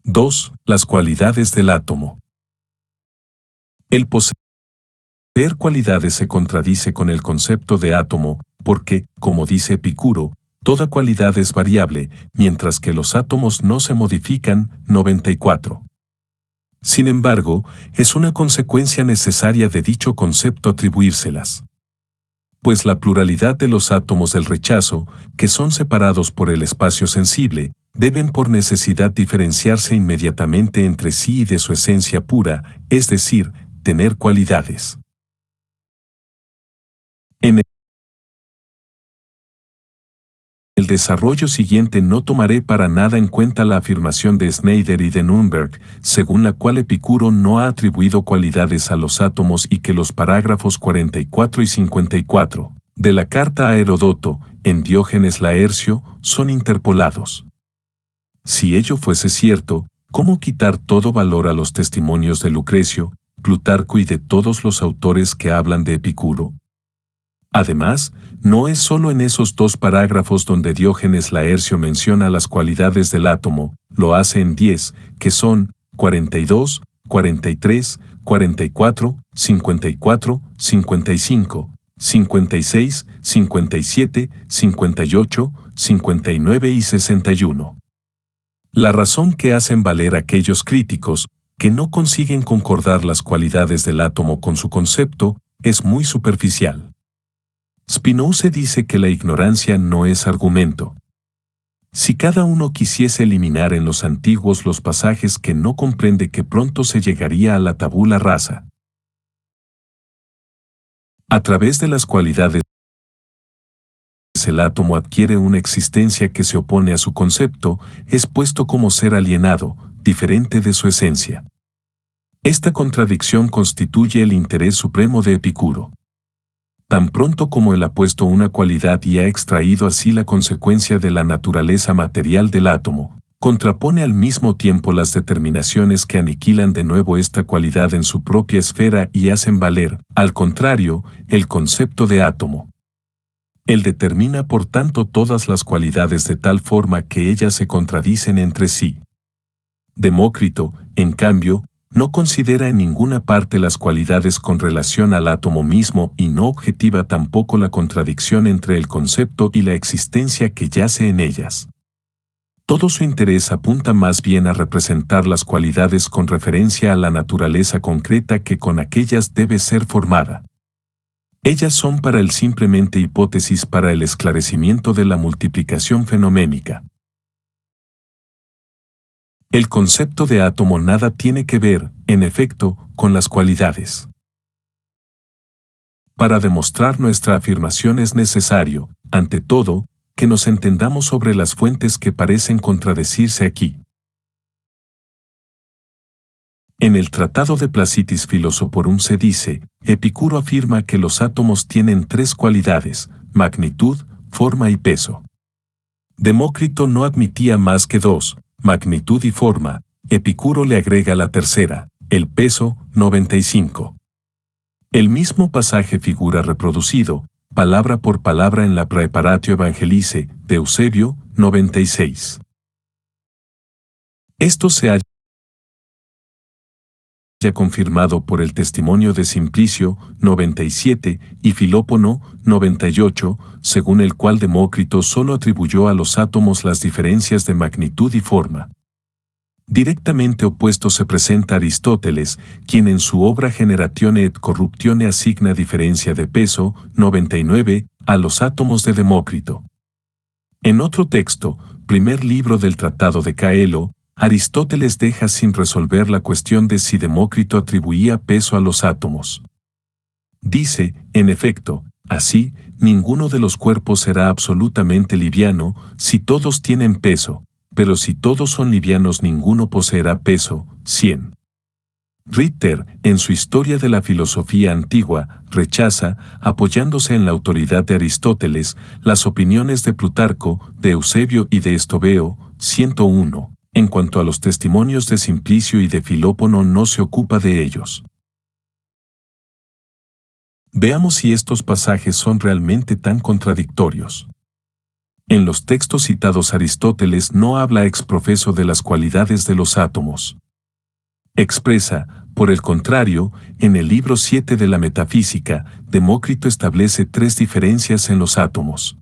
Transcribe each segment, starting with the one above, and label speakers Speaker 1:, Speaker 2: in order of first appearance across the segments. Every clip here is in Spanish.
Speaker 1: 2. Las cualidades del átomo. El poseer cualidades se contradice con el concepto de átomo, porque, como dice Epicuro, toda cualidad es variable, mientras que los átomos no se modifican. 94. Sin embargo, es una consecuencia necesaria de dicho concepto atribuírselas. Pues la pluralidad de los átomos del rechazo, que son separados por el espacio sensible, deben por necesidad diferenciarse inmediatamente entre sí y de su esencia pura, es decir, tener cualidades. En el desarrollo siguiente no tomaré para nada en cuenta la afirmación de Schneider y de Nürnberg, según la cual Epicuro no ha atribuido cualidades a los átomos y que los parágrafos 44 y 54 de la carta a Heródoto, en Diógenes Laercio, son interpolados. Si ello fuese cierto, ¿cómo quitar todo valor a los testimonios de Lucrecio, Plutarco y de todos los autores que hablan de Epicuro? Además, no es solo en esos dos parágrafos donde Diógenes Laercio menciona las cualidades del átomo, lo hace en 10, que son 42, 43, 44, 54, 55, 56, 57, 58, 59 y 61. La razón que hacen valer aquellos críticos, que no consiguen concordar las cualidades del átomo con su concepto, es muy superficial. Spinoza dice que la ignorancia no es argumento. Si cada uno quisiese eliminar en los antiguos los pasajes que no comprende, que pronto se llegaría a la tabula rasa. A través de las cualidades, el átomo adquiere una existencia que se opone a su concepto, es puesto como ser alienado, diferente de su esencia. Esta contradicción constituye el interés supremo de Epicuro. Tan pronto como él ha puesto una cualidad y ha extraído así la consecuencia de la naturaleza material del átomo, contrapone al mismo tiempo las determinaciones que aniquilan de nuevo esta cualidad en su propia esfera y hacen valer, al contrario, el concepto de átomo. Él determina por tanto todas las cualidades de tal forma que ellas se contradicen entre sí. Demócrito, en cambio, no considera en ninguna parte las cualidades con relación al átomo mismo y no objetiva tampoco la contradicción entre el concepto y la existencia que yace en ellas. Todo su interés apunta más bien a representar las cualidades con referencia a la naturaleza concreta que con aquellas debe ser formada. Ellas son para él simplemente hipótesis para el esclarecimiento de la multiplicación fenoménica. El concepto de átomo nada tiene que ver, en efecto, con las cualidades. Para demostrar nuestra afirmación es necesario, ante todo, que nos entendamos sobre las fuentes que parecen contradecirse aquí. En el Tratado de Placitis Philosophorum se dice, Epicuro afirma que los átomos tienen tres cualidades, magnitud, forma y peso. Demócrito no admitía más que dos, magnitud y forma. Epicuro le agrega la tercera, el peso, 95. El mismo pasaje figura reproducido, palabra por palabra en la Praeparatio Evangelice, de Eusebio, 96. Esto se halla confirmado por el testimonio de Simplicio, 97, y Filópono, 98, según el cual Demócrito solo atribuyó a los átomos las diferencias de magnitud y forma. Directamente opuesto se presenta Aristóteles, quien en su obra Generatione et Corruptione asigna diferencia de peso, 99, a los átomos de Demócrito. En otro texto, primer libro del Tratado de Caelo, Aristóteles deja sin resolver la cuestión de si Demócrito atribuía peso a los átomos. Dice, en efecto, así, ninguno de los cuerpos será absolutamente liviano, si todos tienen peso, pero si todos son livianos ninguno poseerá peso. 100. Ritter, en su Historia de la Filosofía Antigua, rechaza, apoyándose en la autoridad de Aristóteles, las opiniones de Plutarco, de Eusebio y de Estobeo. 101. En cuanto a los testimonios de Simplicio y de Filópono no se ocupa de ellos. Veamos si estos pasajes son realmente tan contradictorios. En los textos citados Aristóteles no habla ex profeso de las cualidades de los átomos. Expresa, por el contrario, en el libro 7 de la Metafísica, Demócrito establece 3 diferencias en los átomos.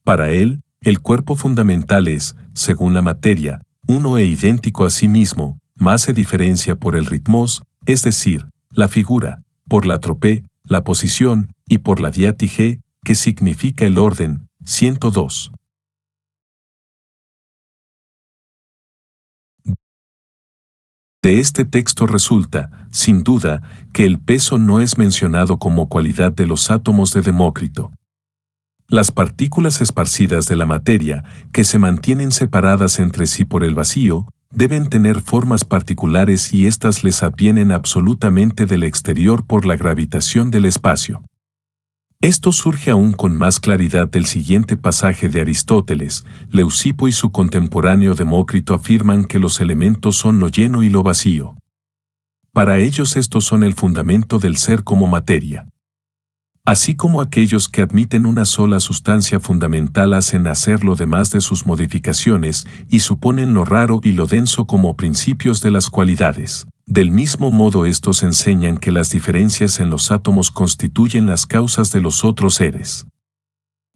Speaker 1: Para él, el cuerpo fundamental es, según la materia, uno e idéntico a sí mismo, más se diferencia por el ritmos, es decir, la figura, por la tropé, la posición, y por la diatige, que significa el orden. 102. De este texto resulta, sin duda, que el peso no es mencionado como cualidad de los átomos de Demócrito. Las partículas esparcidas de la materia, que se mantienen separadas entre sí por el vacío, deben tener formas particulares y éstas les advienen absolutamente del exterior por la gravitación del espacio. Esto surge aún con más claridad del siguiente pasaje de Aristóteles. Leucipo y su contemporáneo Demócrito afirman que los elementos son lo lleno y lo vacío. Para ellos estos son el fundamento del ser como materia. Así como aquellos que admiten una sola sustancia fundamental hacen hacer lo demás de sus modificaciones y suponen lo raro y lo denso como principios de las cualidades. Del mismo modo estos enseñan que las diferencias en los átomos constituyen las causas de los otros seres.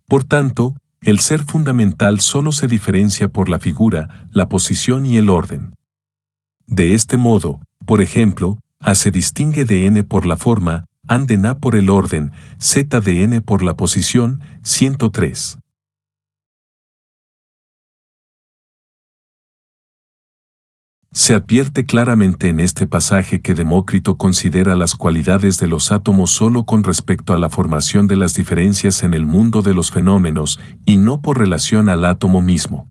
Speaker 1: Por tanto, el ser fundamental solo se diferencia por la figura, la posición y el orden. De este modo, por ejemplo, A se distingue de N por la forma, An de Na por el orden, Z de N por la posición. 103. Se advierte claramente en este pasaje que Demócrito considera las cualidades de los átomos solo con respecto a la formación de las diferencias en el mundo de los fenómenos y no por relación al átomo mismo.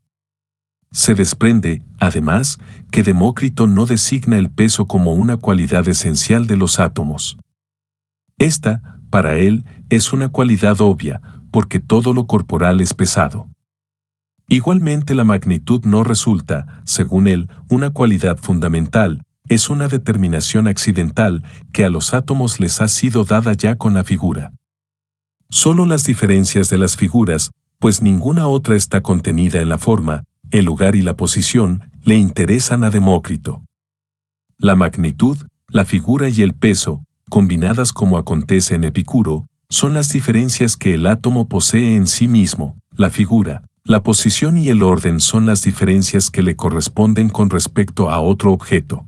Speaker 1: Se desprende, además, que Demócrito no designa el peso como una cualidad esencial de los átomos. Esta, para él, es una cualidad obvia, porque todo lo corporal es pesado. Igualmente la magnitud no resulta, según él, una cualidad fundamental, es una determinación accidental que a los átomos les ha sido dada ya con la figura. Solo las diferencias de las figuras, pues ninguna otra está contenida en la forma, el lugar y la posición, le interesan a Demócrito. La magnitud, la figura y el peso, combinadas como acontece en Epicuro, son las diferencias que el átomo posee en sí mismo. La figura, la posición y el orden son las diferencias que le corresponden con respecto a otro objeto.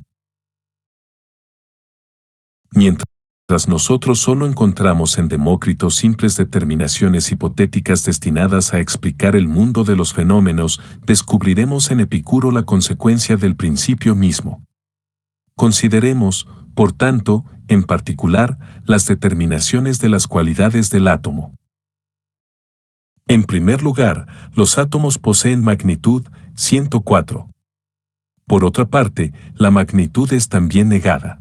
Speaker 1: Mientras nosotros solo encontramos en Demócrito simples determinaciones hipotéticas destinadas a explicar el mundo de los fenómenos, descubriremos en Epicuro la consecuencia del principio mismo. Consideremos, por tanto, en particular, las determinaciones de las cualidades del átomo. En primer lugar, los átomos poseen magnitud. 104. Por otra parte, la magnitud es también negada.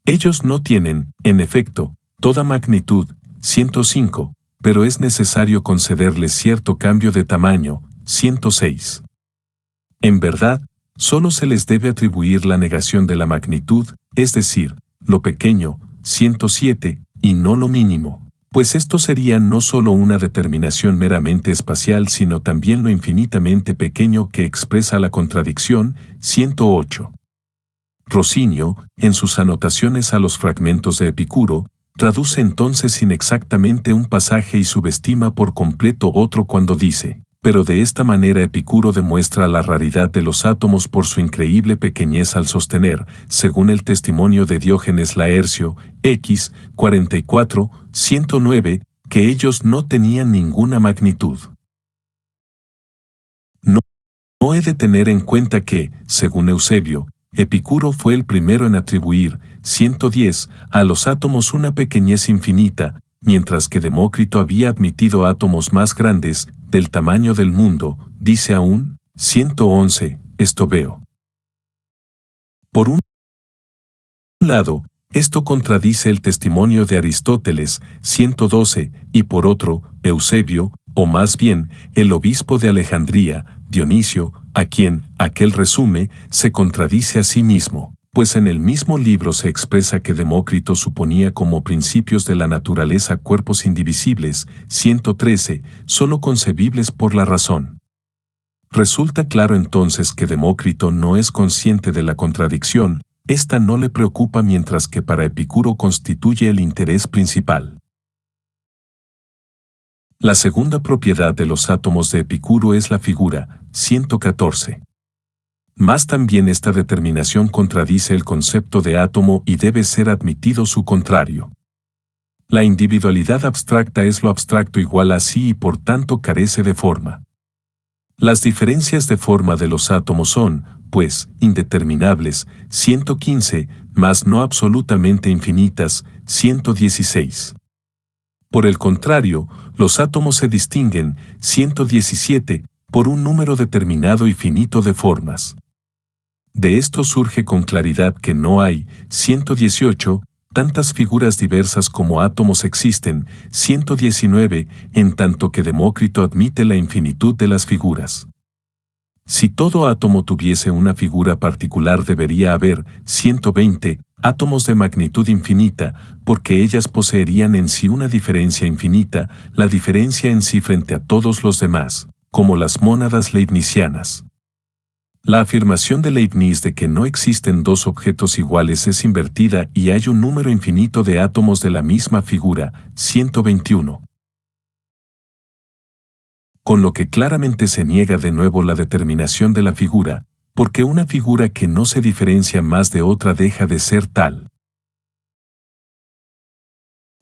Speaker 1: Ellos no tienen, en efecto, toda magnitud. 105, pero es necesario concederles cierto cambio de tamaño. 106. En verdad, solo se les debe atribuir la negación de la magnitud, es decir, lo pequeño. 107, y no lo mínimo. Pues esto sería no solo una determinación meramente espacial sino también lo infinitamente pequeño que expresa la contradicción. 108. Rocinio, en sus anotaciones a los fragmentos de Epicuro, traduce entonces inexactamente un pasaje y subestima por completo otro cuando dice, pero de esta manera Epicuro demuestra la raridad de los átomos por su increíble pequeñez al sostener, según el testimonio de Diógenes Laercio, X. 44, 109, que ellos no tenían ninguna magnitud. No he de tener en cuenta que, según Eusebio, Epicuro fue el primero en atribuir, 110, a los átomos una pequeñez infinita, mientras que Demócrito había admitido átomos más grandes, del tamaño del mundo, dice aún, 111, esto veo. Por un lado, esto contradice el testimonio de Aristóteles, 112, y por otro, Eusebio, o más bien, el obispo de Alejandría, Dionisio, a quien, aquel resume, se contradice a sí mismo. pues en el mismo libro se expresa que Demócrito suponía como principios de la naturaleza cuerpos indivisibles, 113, solo concebibles por la razón. Resulta claro entonces que Demócrito no es consciente de la contradicción, esta no le preocupa mientras que para Epicuro constituye el interés principal. La segunda propiedad de los átomos de Epicuro es la figura, 114. Mas también esta determinación contradice el concepto de átomo y debe ser admitido su contrario. La individualidad abstracta es lo abstracto igual a sí y por tanto carece de forma. Las diferencias de forma de los átomos son, pues, indeterminables, 115, mas no absolutamente infinitas, 116. Por el contrario, los átomos se distinguen, 117, por un número determinado y finito de formas. De esto surge con claridad que no hay, 118, tantas figuras diversas como átomos existen, 119, en tanto que Demócrito admite la infinitud de las figuras. Si todo átomo tuviese una figura particular debería haber, 120, átomos de magnitud infinita, porque ellas poseerían en sí una diferencia infinita, la diferencia en sí frente a todos los demás, como las mónadas leibnizianas. La afirmación de Leibniz de que no existen dos objetos iguales es invertida y hay un número infinito de átomos de la misma figura, 121. Con lo que claramente se niega de nuevo la determinación de la figura, porque una figura que no se diferencia más de otra deja de ser tal.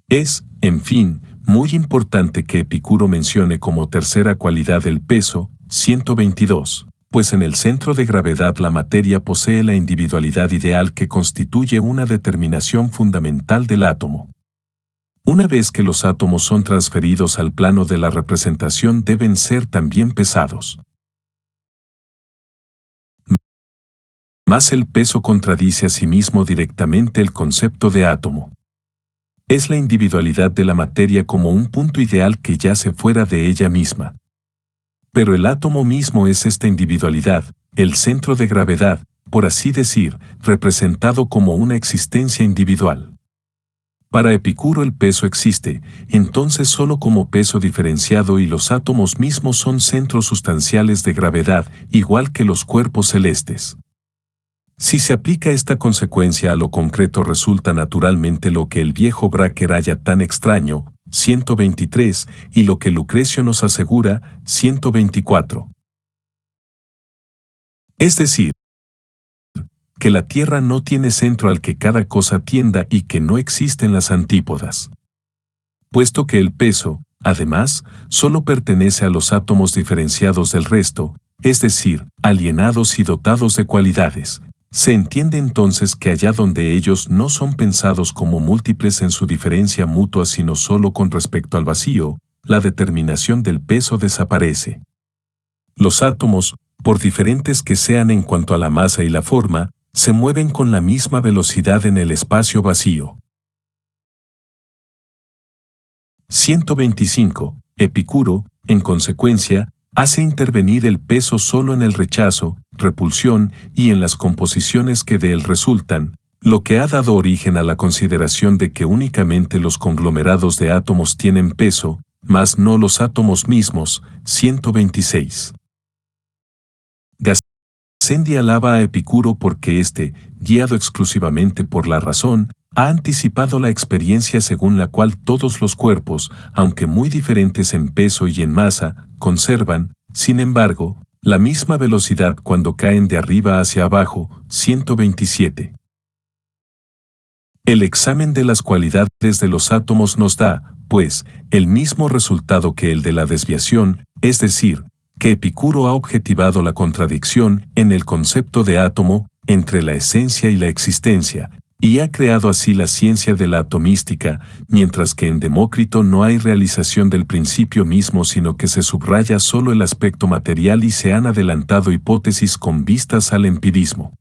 Speaker 1: Es, en fin, muy importante que Epicuro mencione como tercera cualidad el peso, 122. Pues en el centro de gravedad la materia posee la individualidad ideal que constituye una determinación fundamental del átomo. Una vez que los átomos son transferidos al plano de la representación deben ser también pesados. Mas el peso contradice a sí mismo directamente el concepto de átomo. Es la individualidad de la materia como un punto ideal que yace fuera de ella misma. Pero el átomo mismo es esta individualidad, el centro de gravedad, por así decir, representado como una existencia individual. Para Epicuro el peso existe, entonces solo como peso diferenciado y los átomos mismos son centros sustanciales de gravedad, igual que los cuerpos celestes. Si se aplica esta consecuencia a lo concreto resulta naturalmente lo que el viejo Bracher halla tan extraño, 123, y lo que Lucrecio nos asegura, 124. Es decir, que la Tierra no tiene centro al que cada cosa tienda y que no existen las antípodas. Puesto que el peso, además, solo pertenece a los átomos diferenciados del resto, es decir, alienados y dotados de cualidades, se entiende entonces que allá donde ellos no son pensados como múltiples en su diferencia mutua sino solo con respecto al vacío, la determinación del peso desaparece. Los átomos, por diferentes que sean en cuanto a la masa y la forma, se mueven con la misma velocidad en el espacio vacío. 125. Epicuro, en consecuencia, hace intervenir el peso solo en el rechazo, repulsión y en las composiciones que de él resultan, lo que ha dado origen a la consideración de que únicamente los conglomerados de átomos tienen peso, mas no los átomos mismos. 126. Gassendi alaba a Epicuro porque éste, guiado exclusivamente por la razón, ha anticipado la experiencia según la cual todos los cuerpos, aunque muy diferentes en peso y en masa, conservan, sin embargo, la misma velocidad cuando caen de arriba hacia abajo. 127. El examen de las cualidades de los átomos nos da, pues, el mismo resultado que el de la desviación, es decir, que Epicuro ha objetivado la contradicción en el concepto de átomo entre la esencia y la existencia, y ha creado así la ciencia de la atomística, mientras que en Demócrito no hay realización del principio mismo sino que se subraya solo el aspecto material y se han adelantado hipótesis con vistas al empirismo.